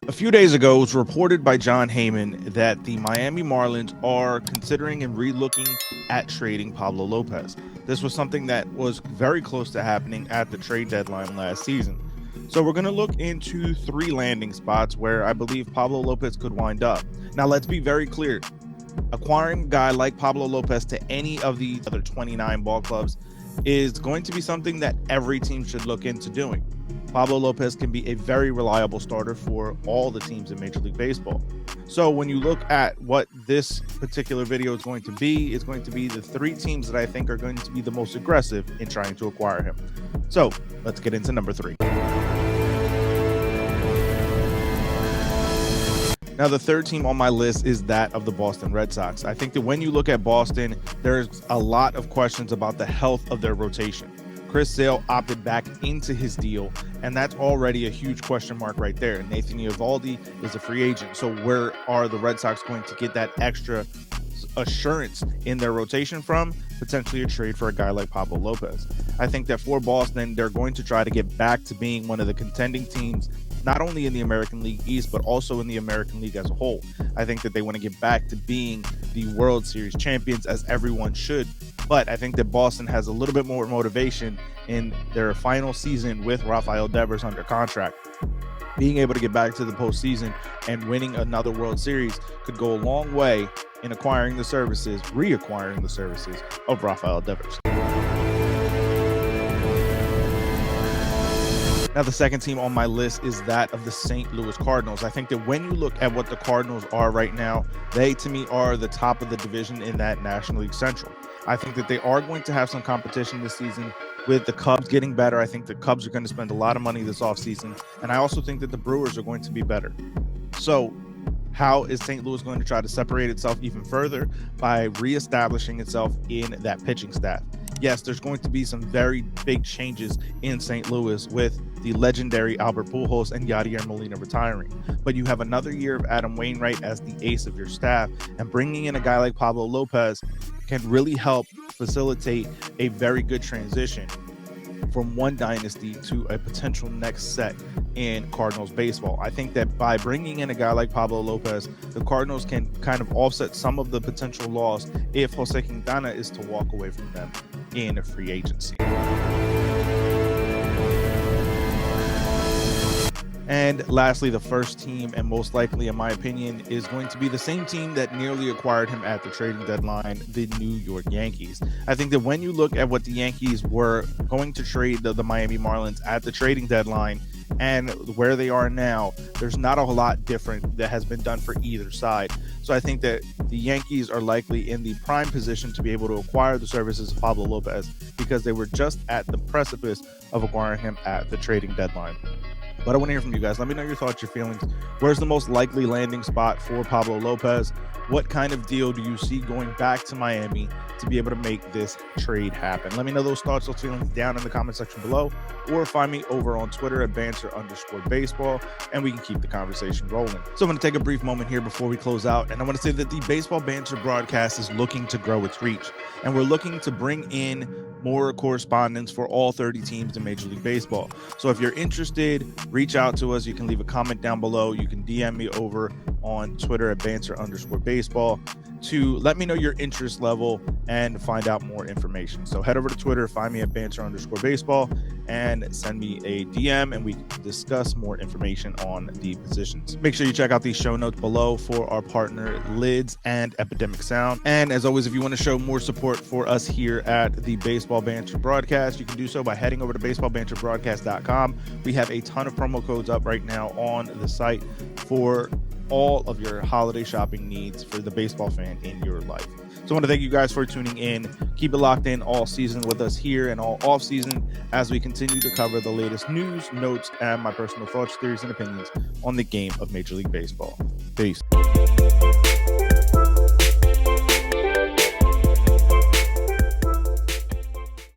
A few days ago, it was reported by John Heyman that the Miami Marlins are considering and re-looking at trading Pablo Lopez. This was something that was very close to happening at the trade deadline last season. So we're going to look into 3 landing spots where I believe Pablo Lopez could wind up. Now, let's be very clear. Acquiring a guy like Pablo Lopez to any of the other 29 ball clubs is going to be something that every team should look into doing. Pablo Lopez can be a very reliable starter for all the teams in Major League Baseball. So when you look at what this particular video is going to be, it's going to be the 3 teams that I think are going to be the most aggressive in trying to acquire him. So let's get into number 3. Now, the 3rd team on my list is that of the Boston Red Sox. I think that when you look at Boston, there's a lot of questions about the health of their rotation. Chris Sale opted back into his deal, and that's already a huge question mark right there. Nathan Eovaldi is a free agent, so where are the Red Sox going to get that extra assurance in their rotation from? Potentially a trade for a guy like Pablo Lopez. I think that for Boston, they're going to try to get back to being one of the contending teams, not only in the American League East, but also in the American League as a whole. I think that they want to get back to being the World Series champions, as everyone should. But I think that Boston has a little bit more motivation in their final season with Rafael Devers under contract. Being able to get back to the postseason and winning another World Series could go a long way in reacquiring the services of Rafael Devers. Now, the 2nd team on my list is that of the St. Louis Cardinals. I think that when you look at what the Cardinals are right now, they, to me, are the top of the division in that National League Central. I think that they are going to have some competition this season with the Cubs getting better. I think the Cubs are going to spend a lot of money this offseason, and I also think that the Brewers are going to be better. So how is St. Louis going to try to separate itself even further? By reestablishing itself in that pitching staff. Yes, there's going to be some very big changes in St. Louis with the legendary Albert Pujols and Yadier Molina retiring. But you have another year of Adam Wainwright as the ace of your staff, and bringing in a guy like Pablo Lopez can really help facilitate a very good transition from one dynasty to a potential next set in Cardinals baseball. I think that by bringing in a guy like Pablo Lopez, the Cardinals can kind of offset some of the potential loss if Jose Quintana is to walk away from them in a free agency. And lastly, the 1st team, and most likely in my opinion, is going to be the same team that nearly acquired him at the trading deadline, the New York Yankees. I think that when you look at what the Yankees were going to trade the Miami Marlins at the trading deadline and where they are now, there's not a whole lot different that has been done for either side. So I think that the Yankees are likely in the prime position to be able to acquire the services of Pablo Lopez because they were just at the precipice of acquiring him at the trading deadline. But I want to hear from you guys. Let me know your thoughts, your feelings. Where's the most likely landing spot for Pablo Lopez? What kind of deal do you see going back to Miami to be able to make this trade happen? Let me know those thoughts, those feelings down in the comment section below, or find me over on Twitter at banter_baseball, and we can keep the conversation rolling. So I'm going to take a brief moment here before we close out, and I want to say that the Baseball Banter broadcast is looking to grow its reach, and we're looking to bring in more correspondents for all 30 teams in Major League Baseball. So if you're interested, reach out to us. You can leave a comment down below. You can DM me over on Twitter at banter_baseball to let me know your interest level and find out more information. So head over to Twitter, find me at banter_baseball, and send me a DM, and we can discuss more information on the positions. Make sure you check out these show notes below for our partner Lids and Epidemic Sound. And as always, if you want to show more support for us here at the Baseball Banter Broadcast, you can do so by heading over to baseballbanterbroadcast.com. We have a ton of promo codes up right now on the site for all of your holiday shopping needs for the baseball fan in your life. So I want to thank you guys for tuning in. Keep it locked in all season with us here and all off season as we continue to cover the latest news, notes, and my personal thoughts, theories, and opinions on the game of Major League Baseball. Peace.